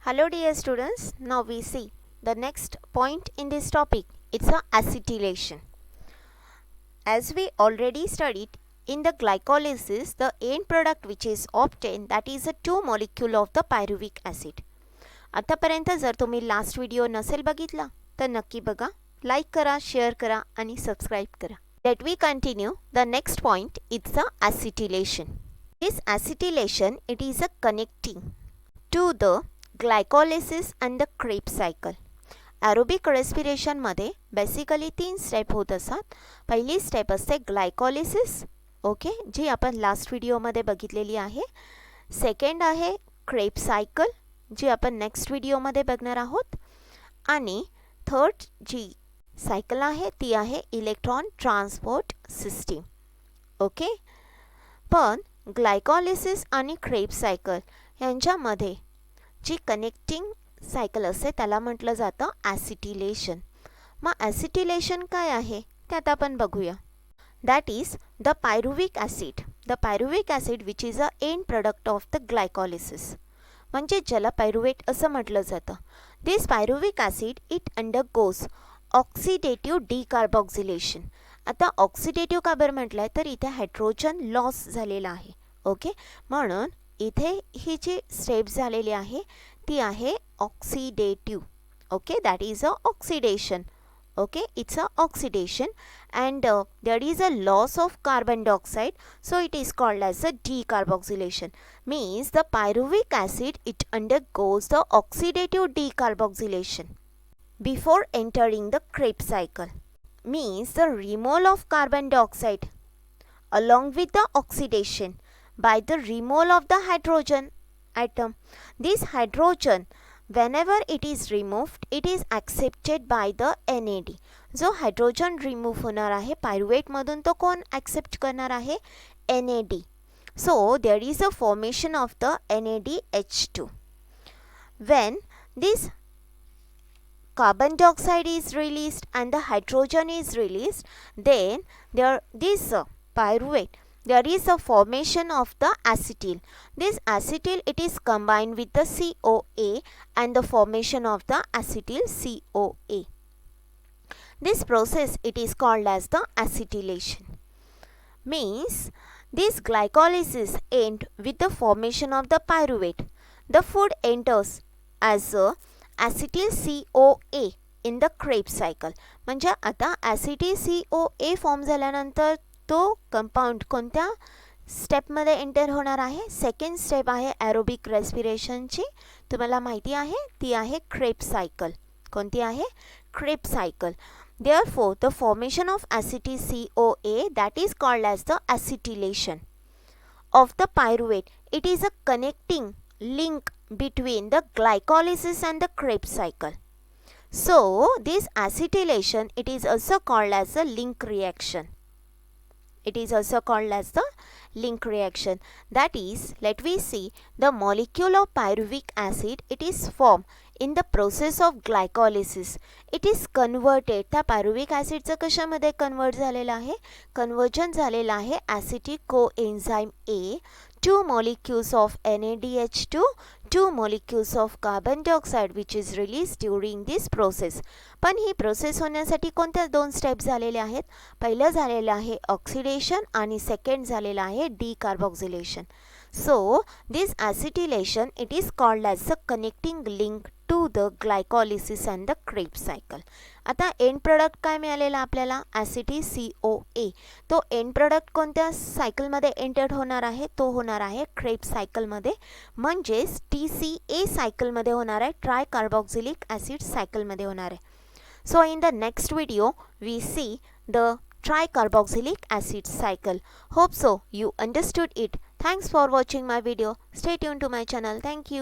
Hello dear students, now we see the next point in this topic. It's a acetylation. As we already studied in the glycolysis, the end product which is obtained, that is a 2 molecule of the pyruvic acid. आतापर्यंत जर तुम्ही last video नसेल बघितला तर नक्की बघा, like करा, share करा आणि सबस्क्राइब करा. Let we continue. The next point is the acetylation. This acetylation, it is a connecting to the glycolysis and the Krebs cycle. Aerobic रेस्पिरेशनमध्ये बेसिकली 3 स्टेप होत असतात. पहिली स्टेप असते ग्लायकोलिसिस, ओके, जी आपण लास्ट व्हिडिओमध्ये बघितलेली आहे. सेकंड आहे क्रेब्स सायकल, जी आपण नेक्स्ट व्हिडिओमध्ये बघणार आहोत. आणि थर्ड जी सायकल आहे ती आहे इलेक्ट्रॉन ट्रान्सपोर्ट सिस्टीम, ओके. पण ग्लायकोलिसिस आणि क्रेब्स सायकल यांच्यामध्ये जी कनेक्टिंग सायकल असते त्याला म्हटलं जातं ॲसिटिलेशन. मग ॲसिटिलेशन काय आहे ते आता आपण बघूया. That is the pyruvic acid. The pyruvic acid which is a end product of the glycolysis, म्हणजे ज्याला पायरुवेट असं म्हटलं जातं. This pyruvic acid it undergoes oxidative decarboxylation. आता ऑक्सिडेटिव्ह का बरं म्हटलं आहे तर इथे हायड्रोजन लॉस झालेला आहे, ओके. म्हणून इथे ही जी स्टेप झालेली आहे ती आहे oxidative, okay. That is a oxidation, okay, it's a oxidation, and there is a loss of carbon dioxide, so it is called as a decarboxylation. Means the pyruvic acid it undergoes the oxidative decarboxylation before entering the Krebs cycle. Means the removal of carbon dioxide along with the oxidation by the removal of the hydrogen atom. This hydrogen, whenever it is removed, it is accepted by the NAD. जो hydrogen remove होणार आहे pyruvate मधून तो कोण accept करणार आहे? NAD. So there is a formation of the NADH2. When this carbon dioxide is released and the hydrogen is released, then this pyruvate, there is a formation of the acetyl. This acetyl it is combined with the COA and the formation of the acetyl COA. This process it is called as the acetylation. Means this glycolysis end with the formation of the pyruvate. The food enters as a acetyl COA in the Krebs cycle. म्हणजे आता acetyl COA form झाल्यानंतर तो compound कोणत्या स्टेपमध्ये enter होणार आहे? Second step आहे aerobic रेस्पिरेशनची. तुम्हाला माहिती आहे ती आहे क्रेब्स सायकल. कोणती आहे? Krebs cycle. Therefore, the formation of acetyl COA that is called as the acetylation of the pyruvate. It is a connecting link between the glycolysis and the Krebs cycle. So, this acetylation it is also called as a link reaction. It is also called as the link reaction. That is, let we see the molecule of pyruvic acid. It is formed in the process of glycolysis. It is converted. त्या pyruvic acid चं कशामध्ये convert झालेलं आहे? Conversion झालेलं आहे acetic coenzyme A, 2 molecules of NADH2, 2 molecules of carbon dioxide which is released during this process. पण ही process होण्यासाठी कोणत्या 2 स्टेप झालेले आहेत? पहिलं झालेलं आहे ऑक्सिडेशन आणि सेकंड झालेलं आहे डिकार्बॉक्सिलेशन. So this acetylation it is called as a connecting link to the glycolysis and the Krebs cycle. आता एंड प्रोडक्ट काय मिळालेला आपल्याला? acetyl COA. तो एंड प्रोडक्ट कोणत्या सायकलमध्ये एंटर होणार आहे? तो होणार आहे क्रेब्स सायकलमध्ये, म्हणजेच TCA सायकलमध्ये होणार आहे, ट्राय कार्बॉक्सिलिक ॲसिड सायकलमध्ये होणार आहे. So in the next video we see the tricarboxylic acid cycle. Hope so you understood it. Thanks for watching my video. Stay tuned to my channel. Thank you.